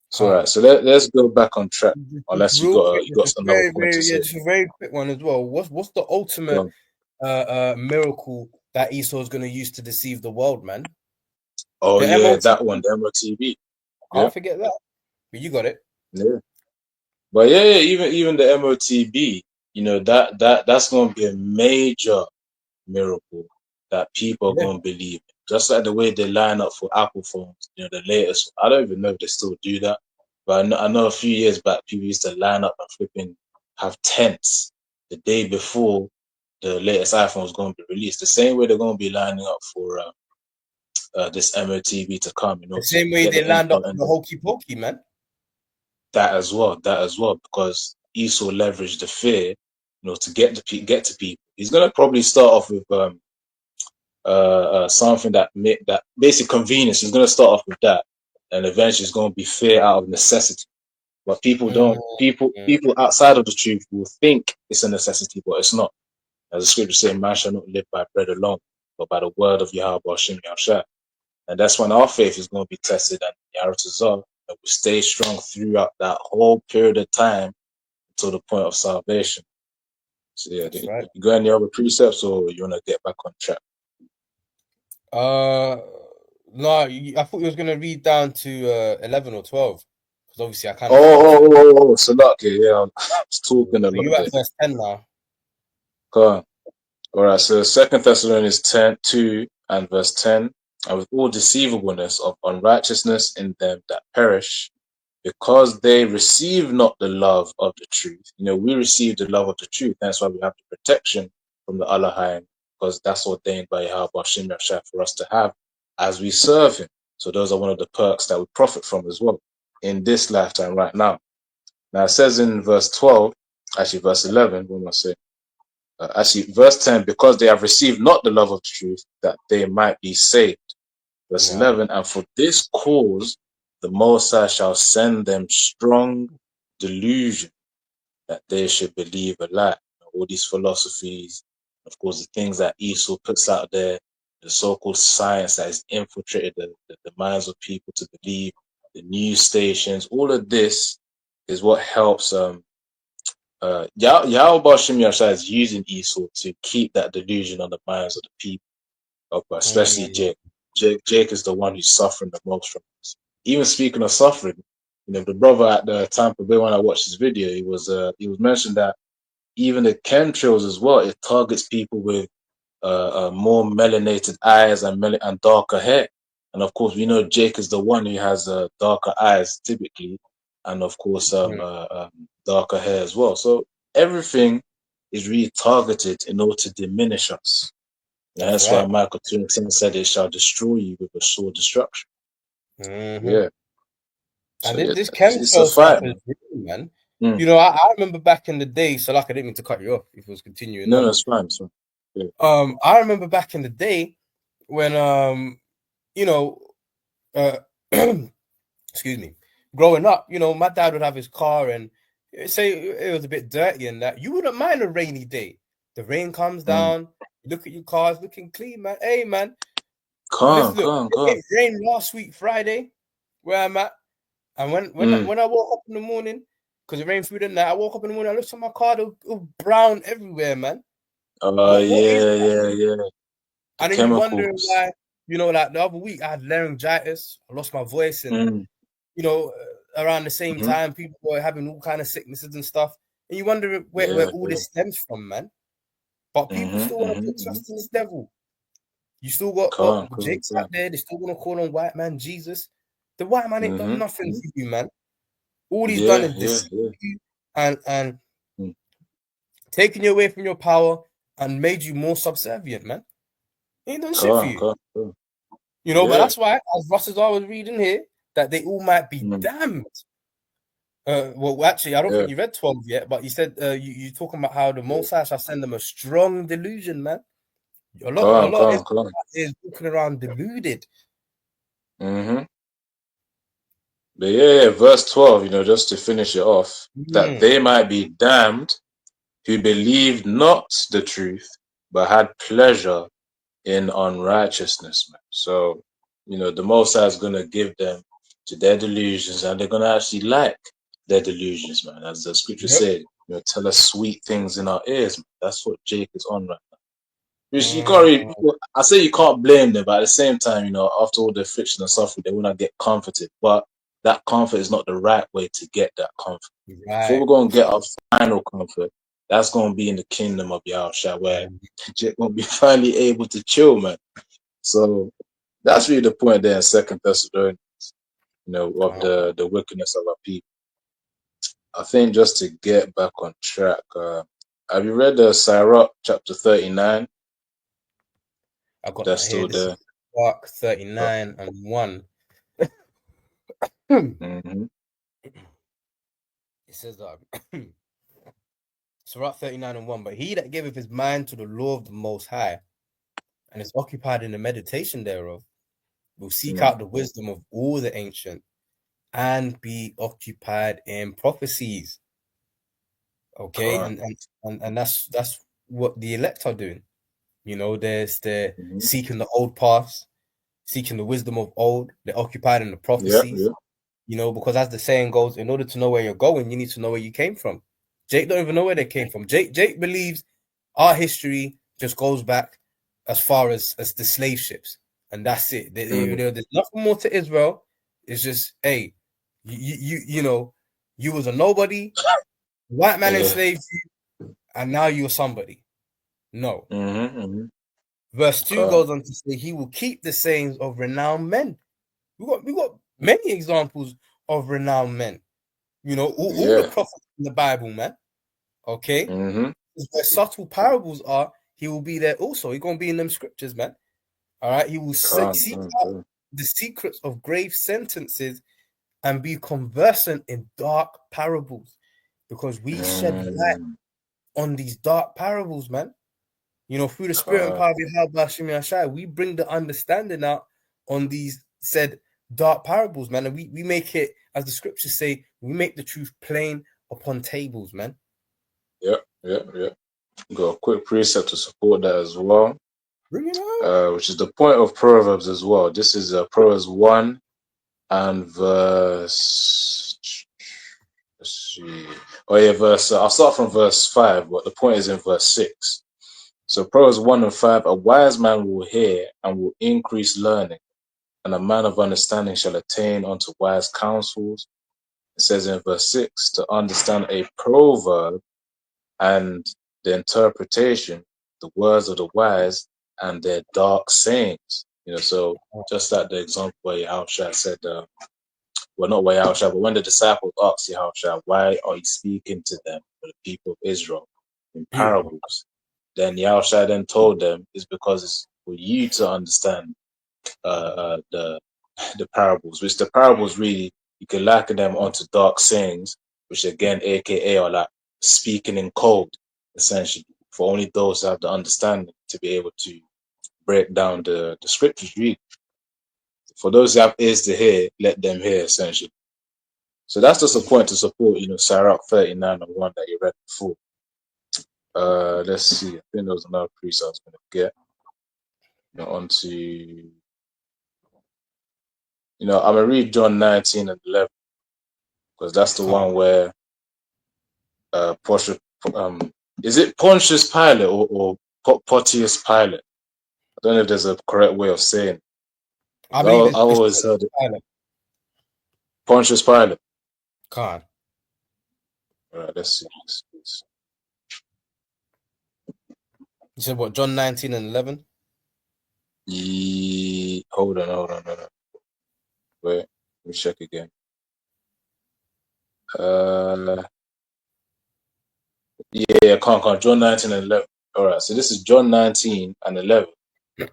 So, Calm. right. So let's go back on track. Unless you Real got quick, you just got a another very, point to very, yeah, say. just a very quick one as well. What's the ultimate Go miracle that Esau is going to use to deceive the world, man? Oh The yeah, that MOTB. one, the MOTB. Yeah, Can't forget that. But you got it. yeah. But yeah, even the MOTB, that's gonna be a major miracle that people are Yeah. gonna believe in. Just like the way they line up for Apple phones, the latest. I don't even know if they still do that, but I know a few years back people used to line up and flipping have tents the day before the latest iPhone was going to be released. The same way they're going to be lining up for this MOTV to come, The to same way get they the land up info on and the hokey pokey, man. that as well, because Esau leveraged the fear, to get to people. He's gonna probably start off with something that basic convenience. He's gonna start off with that, and eventually it's gonna be fear out of necessity. But people don't. Mm. People outside of the truth will think it's a necessity, but it's not. As the scripture says, man shall not live by bread alone, but by the word of Yahawashi. And that's when our faith is going to be tested and Yaratazah, and we stay strong throughout that whole period of time until the point of salvation. So yeah, That's right. you got any other precepts, or you want to get back on track? Uh, no, I thought you was gonna read down to 11 or 12 because obviously I kind of Oh, skipped oh, you. oh, oh, Salaki, yeah, I was talking a So lot you at there. verse 10 now. Come on. All right, so Second Thessalonians 10:2 and verse 10, and with all deceivableness of unrighteousness in them that perish, because they receive not the love of the truth. We receive the love of the truth. That's why we have the protection from the Allahim, because that's ordained by Yahweh Shem Yahshua for us to have as we serve Him. So those are one of the perks that we profit from as well in this lifetime right now. Now it says in verse 12, actually verse 11, what am I saying? Actually, verse 10, because they have received not the love of the truth, that they might be saved. Verse Wow. 11, and for this cause the Most High shall send them strong delusion that they should believe a lie. All these philosophies, of course, the things that Esau puts out there, the so-called science that has infiltrated the minds of people to believe, the news stations, all of this is what helps Yahweh Shem Yahshua is using Esau to keep that delusion on the minds of the people, but especially Mm. Jake. Jake is the one who's suffering the most from this. Even speaking of suffering, the brother at the Tampa Bay, when I watched his video, he was mentioned that even the chemtrails as well, it targets people with more melanated eyes and darker hair. And of course, we know Jake is the one who has darker eyes typically, and of course, Mm. darker hair as well. So everything is really targeted in order to diminish us. And That's that's why right. Michael 2:10 said it shall destroy you with a sword destruction. Hmm. Yeah. And So yeah, this it's a chemtrail stuff fight, is man. real, man. Mm. I remember back in the day, so like I didn't mean to cut you off if it was continuing No, on. that's fine. So, yeah. I remember back in the day when you know, uh excuse me, growing up, my dad would have his car and say it was a bit dirty and that. You wouldn't mind a rainy day. The rain comes Mm. down, you look at your cars looking clean, man. Hey man, let's Calm, look. calm, calm. It rained last week, Friday, where I'm at. And Mm. when I woke up in the morning, because it rained through the night, I woke up in the morning, I looked at my car, it was brown everywhere, man. What is Yeah, that? yeah, yeah. The And then you wonder chemicals. why, like the other week I had laryngitis, I lost my voice, and Mm. around the same Hmm. time, people were having all kind of sicknesses and stuff. And you wonder where Yeah, all yeah. this stems from, man. But people Mm-hmm, still want to mm-hmm, put mm-hmm. trust in this devil. You still got Calm, calm, Jake's out calm. there, they still want to call on white man Jesus. The white man ain't done Mm-hmm. nothing Mm-hmm. for you, man. All he's done Yeah, is yeah, deceive yeah. you and Mm. taken you away from your power and made you more subservient, man. He ain't done shit for Calm, you. calm, calm. But Yeah. that's why, as Russ as I was reading here, that they all might be Mm. damned. Well, actually, I don't Yeah. think you read 12 yet, but you said you talking about how the Most High shall send them a strong delusion, man. A Calm, lot of calm, Israelites calm. is walking around deluded. Mm-hmm. But yeah, verse 12, just to finish it off, that Mm. they might be damned who believed not the truth, but had pleasure in unrighteousness, man. So, the Most High is going to give them to their delusions, and they're going to actually like their delusions, man. As the scripture Yep. said, tell us sweet things in our ears, man. That's what Jake is on right now. Which you can't Mm, really, I say you can't blame them, but at the same time, after all the friction and suffering, they want to get comforted. But that comfort is not the right way to get that comfort. Before right. we're going to get our final comfort, that's going to be in the kingdom of Yahawashi, where Mm, Jake will be finally able to chill, man. So that's really the point there in Second Thessalonians, of come. the wickedness of our people. I think just to get back on track, have you read the Sirach chapter 39? I got That's that here. still This there. is Mark Oh, 39 and 1. It mm-hmm. says Sirach 39 and 1. But he that giveth his mind to the law of the Most High and is occupied in the meditation thereof will seek Mm-hmm. out the wisdom of all the ancient and be occupied in prophecies. Okay, Correct. and that's what the elect are doing. They're Mm-hmm. seeking the old paths, seeking the wisdom of old. They're occupied in the Yeah, prophecies. yeah. Because as the saying goes, in order to know where you're going, you need to know where you came from. Jake don't even know where they came from. Jake believes our history just goes back as far as the slave ships, and that's it. Mm-hmm. There's nothing more to Israel. It's just, hey, you was a nobody, white man Yeah. enslaved you, and now you're somebody. No. Mm-hmm. Mm-hmm. Verse 2 Correct. goes on to say, he will keep the sayings of renowned men. We got many examples of renowned men. All the Yeah. prophets in the Bible, man. Okay, Mm-hmm. where subtle parables are, he will be there also. He's gonna be in them scriptures, man. All right, he will Correct. seek out Correct. the secrets of grave sentences and be conversant in dark parables, because we shed light Mm, on these dark parables, man. Through the spirit and correct. power of Yahawashi, we bring the understanding out on these said dark parables, man. And we make it, as the scriptures say, we make the truth plain upon tables, man. Yeah. Yeah. Yeah. Got a quick precept to support that as well, Bring it out. which is the point of Proverbs as well. This is Proverbs 1 and verse. Let's see. Oh yeah, verse. I'll start from verse 5, but the point is in verse 6. So Proverbs 1 and 5, a wise man will hear and will increase learning, and a man of understanding shall attain unto wise counsels. It says in verse 6, to understand a proverb and the interpretation, the words of the wise and their dark sayings. So just like the example where Yahushua said, well, not where Yahushua, but when the disciples asked Yahushua, why are you speaking to them, for the people of Israel, in Beautiful. parables? Then Yahushua then told them, it's because it's for you to understand the parables, which the parables really, you can liken them onto dark sayings, which again, aka are like speaking in code, essentially, for only those who have the understanding to be able to break down the scriptures, really. For those who have ears to hear, let them hear, essentially. So that's just a point to support, Sirach 39 and 1 that you read before. Let's see. I think there was another piece I was going to get onto. I'm going to read John 19 and 11 because that's the Come. one where Pontius, is it Pontius Pilate or Pontius Pilate? I don't know if there's a correct way of saying it. I I, believe I it's always heard it. silent. Pontius Pilate. Come. All right, let's see. You said what? John 19 and 11. Hold on. Wait, let me check again. Uh, yeah, can't. John 19 and 11. All right, so this is John 19 and 11.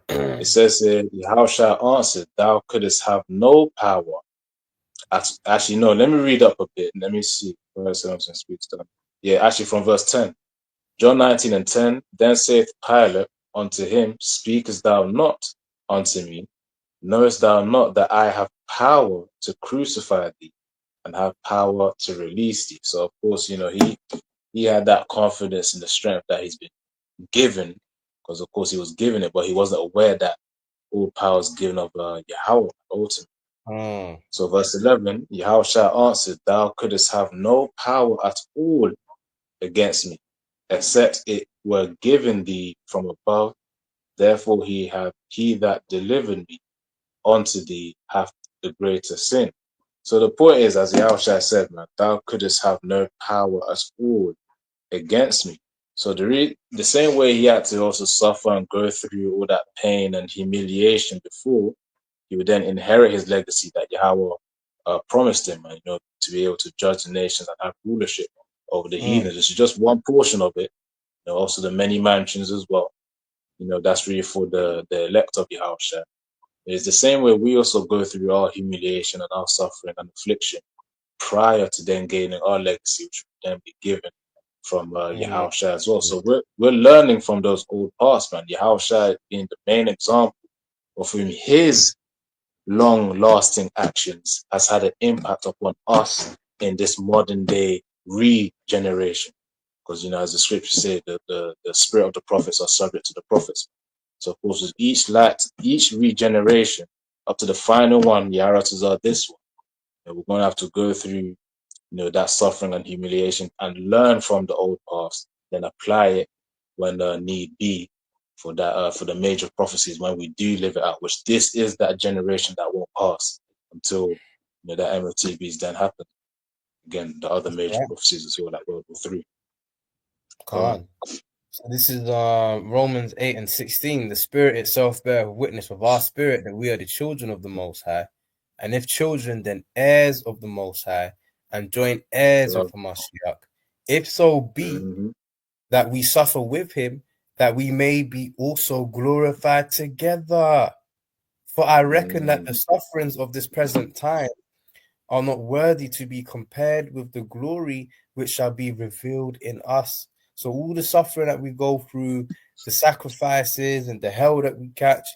It says here, Yahushua answered, thou couldst have no power. Actually, no, let me read up a bit. Let me see. Verse 7 speaks to them. Yeah, actually from verse 10. John 19 and 10. Then saith Pilate unto him, speakest thou not unto me? Knowest thou not that I have power to crucify thee and have power to release thee? So of course, he had that confidence in the strength that he's been given, because of course he was given it, but he wasn't aware that all power is given of Yahweh ultimately. Mm. So verse 11, Yahushua answered, thou couldst have no power at all against me, except it were given thee from above. Therefore he that delivered me unto thee hath the greater sin. So the point is, as Yahawashi said, man, thou couldst have no power at all against me. So the same way he had to also suffer and go through all that pain and humiliation before, he would then inherit his legacy that Yahweh promised him, and to be able to judge the nations and have rulership over the Mm, heathen. This is just one portion of it. Also the many mansions as well. That's really for the elect of Yahushua. It's the same way we also go through our humiliation and our suffering and affliction prior to then gaining our legacy, which will then be given from mm, Yahushua as well. So we're learning from those old past, man. Yahushua being the main example of whom his long lasting actions has had an impact upon us in this modern day regeneration. Because, as the scriptures say, the spirit of the prophets are subject to the prophets. So, of course, with each regeneration up to the final one, the arrows are this one. And we're going to have to go through, that suffering and humiliation and learn from the old past, then apply it when need be for the major prophecies when we do live it out. Which this is that generation that won't pass until that MOTBs then happen. Again, the other that's major right. prophecies as well, like World War Three. Come Go on. on. So this is Romans 8 and 16. The Spirit itself bear witness with our spirit that we are the children of the Most High. And if children, then heirs of the Most High, and joint heirs of Hamashiach. If so be Mm-hmm. that we suffer with him, that we may be also glorified together. For I reckon that the Mm, sufferings of this present time are not worthy to be compared with the glory which shall be revealed in us. So all the suffering that we go through, the sacrifices and the hell that we catch,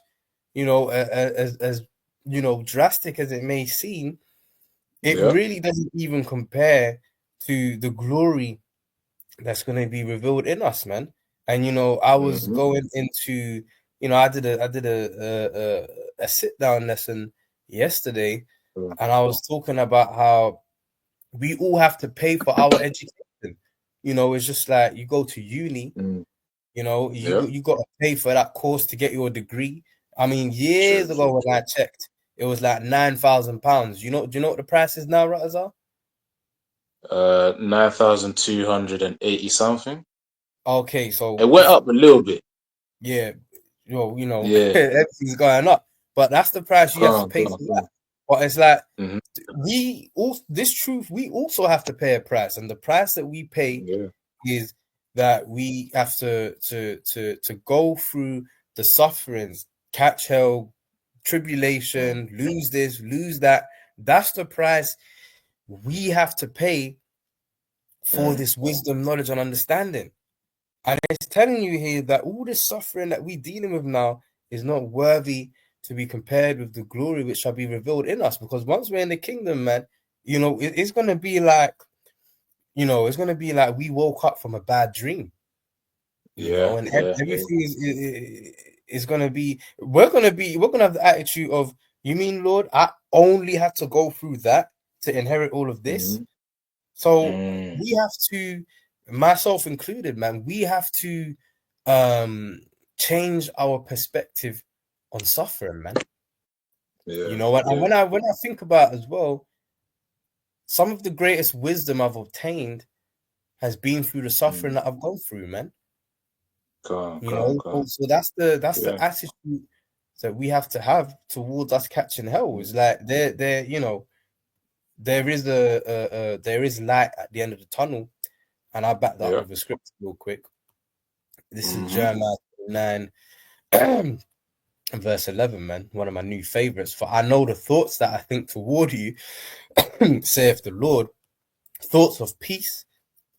as drastic as it may seem, it yeah. really doesn't even compare to the glory that's going to be revealed in us, man. And I was Mm-hmm. going into, I did a sit down lesson yesterday, Mm, and I was talking about how we all have to pay for our education. It's just like you go to uni, mm, you yeah. you got to pay for that course to get your degree. I mean, True. years ago True. when I checked, it was like £9,000. Do you know what the price is now, Ratazar? 9,280 something. Okay, It so went up a little bit. yeah, Yeah. everything's going up, but that's the price you Go have to on. Go pay on. for Go that. on. But it's like Mm-hmm. we also have to pay a price, and the price that we pay Yeah. is that we have to go through the sufferings, catch hell, Mm, tribulation, lose this, lose that. That's the price we have to pay for mm, this wisdom, knowledge, and understanding. And it's telling you here that all this suffering that we're dealing with now is not worthy to be compared with the glory which shall be revealed in us. Because once we're in the kingdom, man, it's gonna be like, it's gonna be like we woke up from a bad dream, yeah. and Yeah. Yeah. everything is gonna be. We're gonna have the attitude of, you mean, Lord, I only had to go through that to inherit all of this. Mm-hmm. So Mm, we have to, myself included, man, we have to um change our perspective on suffering, man. yeah. And Yeah. when I think about as well, some of the greatest wisdom I've obtained has been through the suffering Mm, that I've gone through, man. go on. Go on. Go on. So that's the Yeah. attitude that we have to have towards us catching hell. It's like there is there is light at the end of the tunnel, and I back that up Yeah. with a script real quick. This is Mm-hmm. Jeremiah 9 verse 11, man. One of my new favorites. For I know the thoughts that I think toward you, saith the Lord, thoughts of peace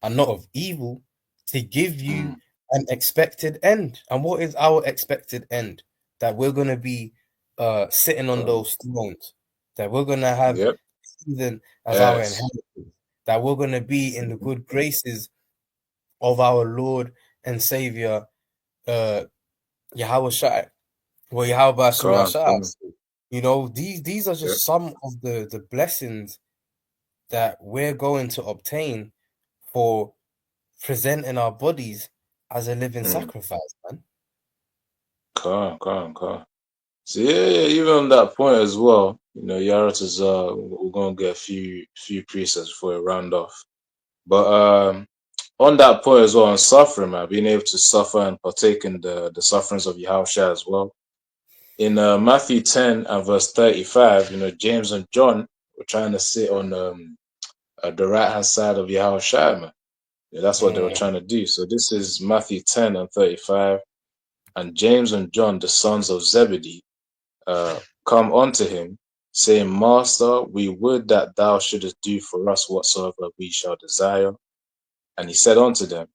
and not of evil, to give you Mm, an expected end. And what is our expected end? That we're going to be sitting on go on. those thrones, that we're going to have Yep. heathen as our Yes. inheritance, that we're going to be in the Mm-hmm. good graces of our Lord and Savior, uh, Yahawashi. Well, Go on. Yahawashi. Go on. These are Yep. just some of the blessings that we're going to obtain for presenting our bodies as a living Mm, sacrifice, man. Calm. So yeah, even on that point as well, Yarat is we're gonna get a few precepts before we round off. But on that point as well, on suffering, man, being able to suffer and partake in the sufferings of Yahushua as well. In Matthew 10 and verse 35, James and John were trying to sit on the right hand side of Yahushua, man. Yeah, that's what they were Mm. trying to do. So this is Matthew 10 and 35. And James and John, the sons of Zebedee, come unto him, saying, Master, we would that thou shouldest do for us whatsoever we shall desire. And he said unto them,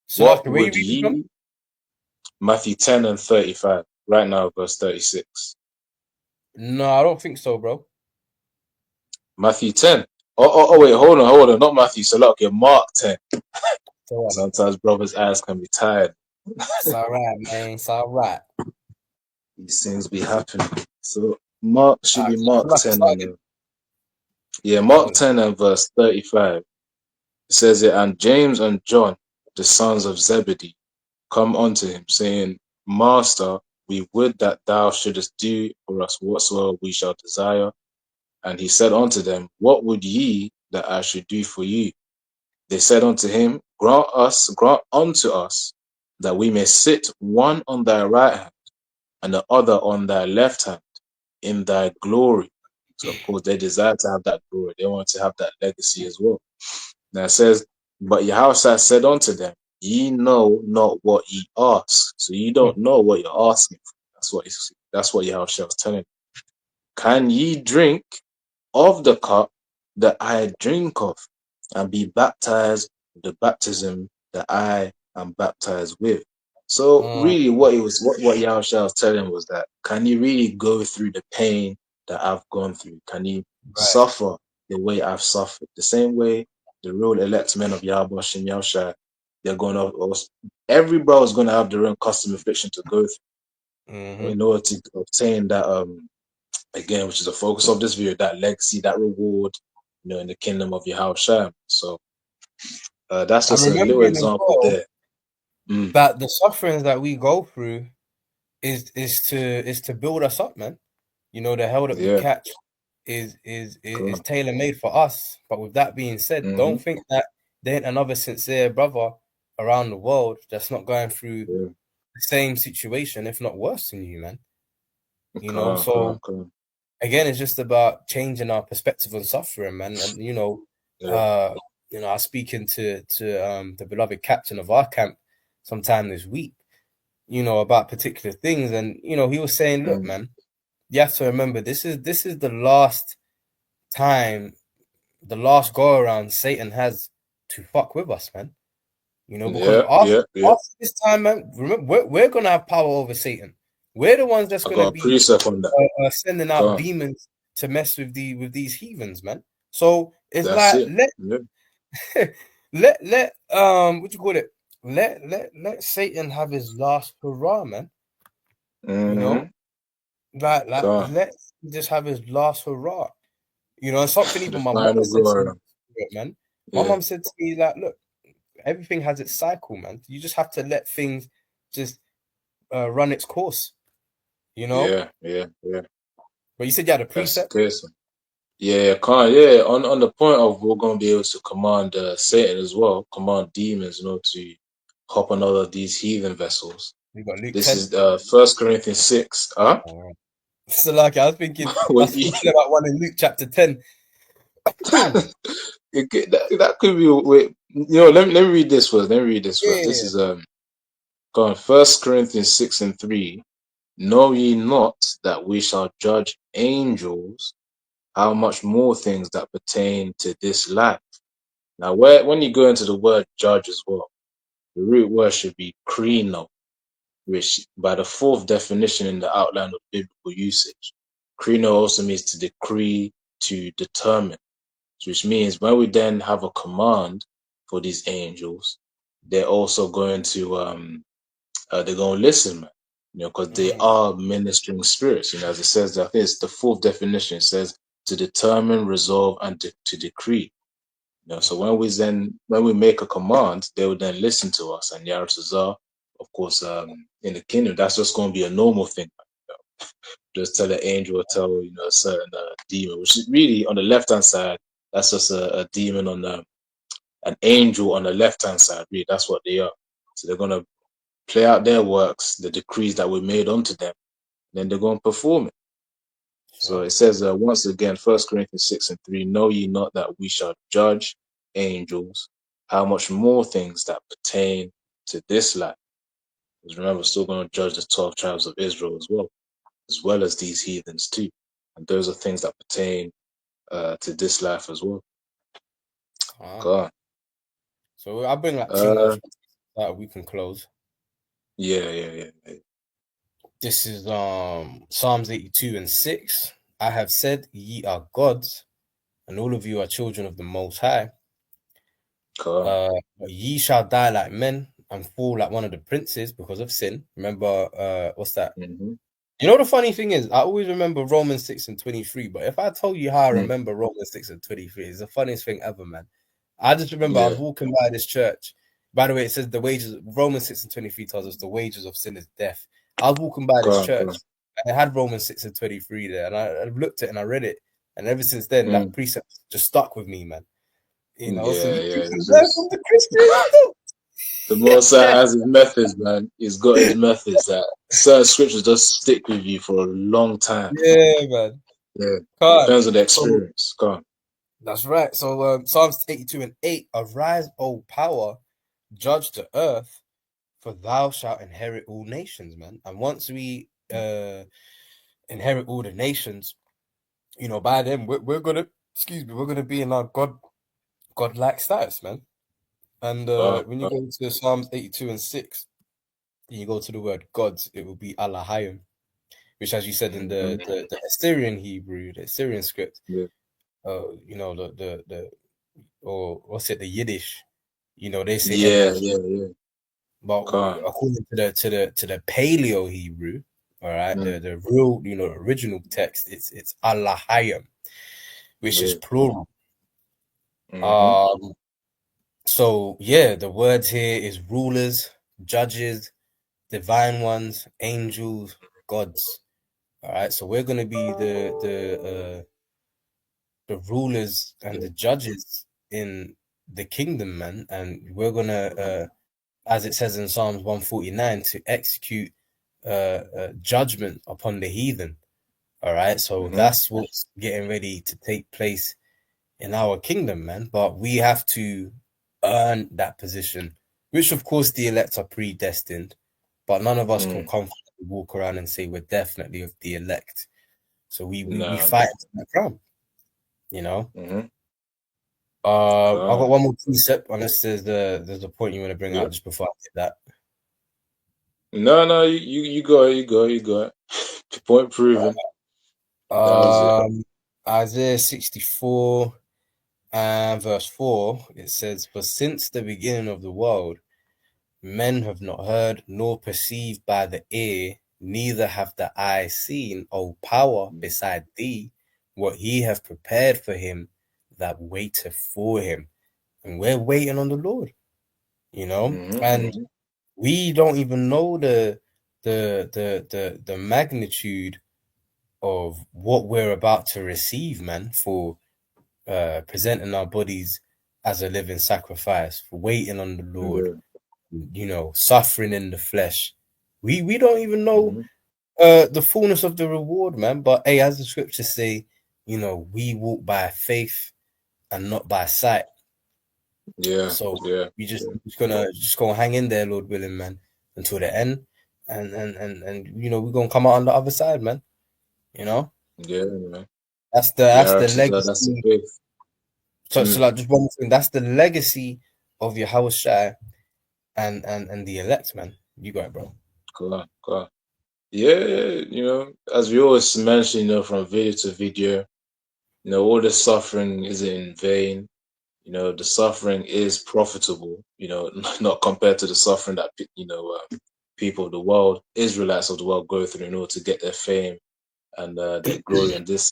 So, like, What where you would reading from? ye? Matthew 10 and 35, right now, verse 36. No, I don't think so, bro. Matthew 10. Oh, wait, hold on. Not Matthew, so look, okay, Mark 10. So, Sometimes brothers' eyes can be tired. it's all right, man. It's all right. These things be happening. So Mark should be I feel Mark like it's 10 and started. Mark 10 and verse 35. It says it, and James and John, the sons of Zebedee, come unto him, saying, Master, we would that thou shouldest do for us whatsoever we shall desire. And he said unto them, What would ye that I should do for you? They said unto him, grant unto us, that we may sit one on thy right hand and the other on thy left hand in thy glory. So of course they desire to have that glory. They want to have that legacy as well. Now it says, But Yahushua said unto them, Ye know not what ye ask. So you don't know what you're asking for. That's what Yahushua was telling them. Can ye drink of the cup that I drink of, and be baptized with the baptism that I am baptized with? So Mm, really what Yahushua was telling was that, can you really go through the pain that I've gone through? Can you right. suffer the way I've suffered? The same way the real elect men of Yahawashi and Yahushua, they're going to, every bro is going to have their own custom affliction to go through Mm-hmm. in order to obtain that again, which is the focus of this video, that legacy, that reward, in the kingdom of Yahushua. So that's I'm just a little remembering as example well there. Mm, that the sufferings that we go through is to build us up, man. The hell that we yeah, catch is cool. tailor made for us. But with that being said, Mm-hmm. don't think that there ain't another sincere brother around the world that's not going through Yeah, the same situation, if not worse than you, man. cool. So again, it's just about changing our perspective on suffering, man. And Yeah, uh, I was speaking to the beloved captain of our camp sometime this week, about particular things, and he was saying, look, mm, man, you have to remember this is the last time, the last go around Satan has to fuck with us, man. Because yeah, after yeah, yeah. after this time, man, remember we're gonna have power over Satan. We're the ones that's I gonna got a be precept on that. sending Go out on. demons to mess with these heathens, man. So it's That's like it. Yeah. let what you call it? Let Satan have his last hurrah, man. You know, Mm-hmm. like Go on. let him just have his last hurrah. And something The even my mother final said to glory. me, man. My Yeah, mom said to me, like, look, everything has its cycle, man. You just have to let things just run its course, you know. yeah. But you said you had a That's the precept. case. Yeah, Khan. Yeah, on the point of we're gonna be able to command Satan as well, command demons, to hop on all of these heathen vessels. We got Luke This 10. is First Corinthians 6. Huh? All right. So like I was thinking, What that's ye- thinking about one in Luke chapter 10. that could be. Wait, let me read this first. Let me read this first. This Yeah. is go on. First Corinthians 6 and 3. Know ye not that we shall judge angels? How much more things that pertain to this life? Now, when you go into the word judge as well, the root word should be krino, which by the fourth definition in the outline of biblical usage, krino also means to decree, to determine, which means when we then have a command for these angels, they're also going to they're going to listen, man. Because they Mm, are ministering spirits. As it says, I think it's the fourth definition. It says to determine, resolve, and to decree. So mm, when we make a command, they will then listen to us. And Yaratazar, of course, in the kingdom, that's just going to be a normal thing. Just tell an angel or tell a certain demon, which is really on the left hand side. That's just a demon on the an angel on the left hand side. Really, that's what they are. So they're gonna play out their works, the decrees that were made unto them, then they're gonna perform it. So Sure. it says once again, 1 Corinthians 6:3, know ye not that we shall judge angels? How much more things that pertain to this life? Because remember, we're still going to judge the 12 tribes of Israel as well as these heathens too. And those are things that pertain to this life as well. Ah. God. So I'll bring like two more Uh, scriptures that we can close. yeah. This is Psalms 82:6. I have said, ye are gods, and all of you are children of the Most High. God. But ye shall die like men and fall like one of the princes because of sin. Remember, what's that? Mm-hmm. You know, the funny thing is, I always remember Romans 6:23, but if I told you how I Mm. remember Romans 6:23, it's the funniest thing ever, man. I just remember I was Yeah. walking by this church. By the way, it says the wages, Romans 6:23 tells us the wages of sin is death. I was walking by this God. church and it had Romans 6:23 there, and I looked at it and I read it. And ever since then, that Mm. precept just stuck with me, man. You know, so you Yeah. can It's learn from just the Christians. the Most High has his methods, man. He's got his methods that certain scriptures just stick with you for a long time. Yeah, man. Yeah. God. Depends on the So experience. God. that's right. So Psalms 82:8, arise, O power, judge the earth, for thou shalt inherit all nations, man. And once we inherit all the nations, you know, by then we're gonna we're gonna be in our godlike status, man. And God. when you go to Psalms 82:6, and you go to the word gods, it will be Allahayim, which, as you said in Mm-hmm. the Assyrian Hebrew, the Assyrian script, Yeah. you know, the or what's it, the Yiddish, you know, they say Yeah. Elohim. Yeah. But God. according to the Paleo Hebrew, all right, Mm. the real, you know, original text, it's Allahayim, which is Yeah. plural. Mm-hmm. Um, so yeah, the words here is rulers, judges, divine ones, angels, gods. All right, so we're gonna be the rulers and Yeah. the judges in the kingdom, man, and we're gonna as it says in Psalms 149, to execute judgment upon the heathen. All right, so Mm-hmm. that's what's getting ready to take place in our kingdom, man. But we have to earn that position, which of course the elect are predestined, but none of us can Mm. comfortably walk around and say we're definitely of the elect. So we No. fight for that crown, you know. Mm-hmm. I've got God. one more precept, unless there's a point you want to bring Yeah. out just before I get that. No. You go. You go. Point proven. That was it. Um, Isaiah 64 and verse 4, it says, for since the beginning of the world, men have not heard nor perceived by the ear, neither have the eye seen, O power, beside thee, what he hath prepared for him that waiteth for him. And we're waiting on the Lord, you know, and Mm-hmm. we don't even know the magnitude of what we're about to receive, man, for presenting our bodies as a living sacrifice, for waiting on the Lord, Yeah. you know, suffering in the flesh. We don't even know Mm-hmm. the fullness of the reward, man. But hey, as the scriptures say, you know, we walk by faith and not by sight. Yeah. So Yeah. we just Yeah. just gonna hang in there, Lord willing, man, until the end, and you know, we're gonna come out on the other side, man. You know, Yeah, man. that's Yeah, the that's the legacy. faith. So Mm. like just one more thing, that's the legacy of Yahawashi and the elect, man. You got it, bro. Cool. Yeah, as we always mention, from video to video, all the suffering isn't in vain. The suffering is profitable, not compared to the suffering that, people of the world, Israelites of the world go through in order to get their fame and their glory and this.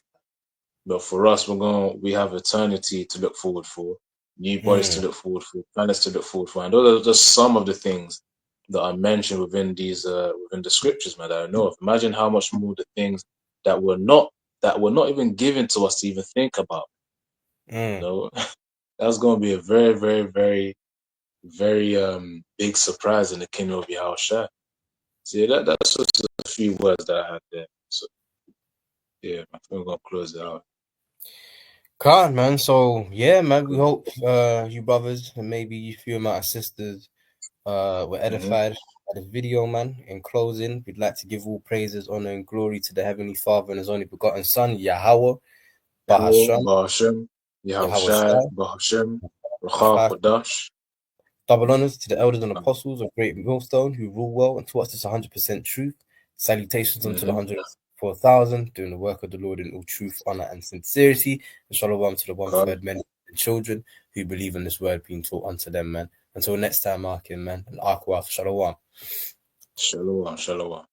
But for us, we have eternity to look forward for, new bodies to Mm, look forward for, planets to look forward for. And those are just some of the things that are mentioned within the scriptures, man, that I know of. Imagine how much more the things that were not even given to us to even think about. You know, that's going to be a very, very, very, very big surprise in the kingdom of Yahawashi. So yeah, that's just a few words that I had there. So yeah, I think we're gonna close it out. Can't, man. So yeah, man. We hope you brothers and maybe you few of my sisters were Mm-hmm. edified by this video, man. In closing, we'd like to give all praises, honor, and glory to the Heavenly Father and His only begotten Son, Yahweh, Yahweh, Bahasham, Bahashem, Yahweh Yahawashi, Bahashem, Racha, Shai. Kodash. Double honors to the elders and apostles of Great Millstone who rule well and taught us this 100% truth. Salutations unto the Mm-hmm. 104,000 doing the work of the Lord in all truth, honor, and sincerity. And shalom to the God, 1/3 men and children who believe in this word being taught unto them, man. Until next time, Arkin, man. And Aqua, shalom. Shalom, Shalom.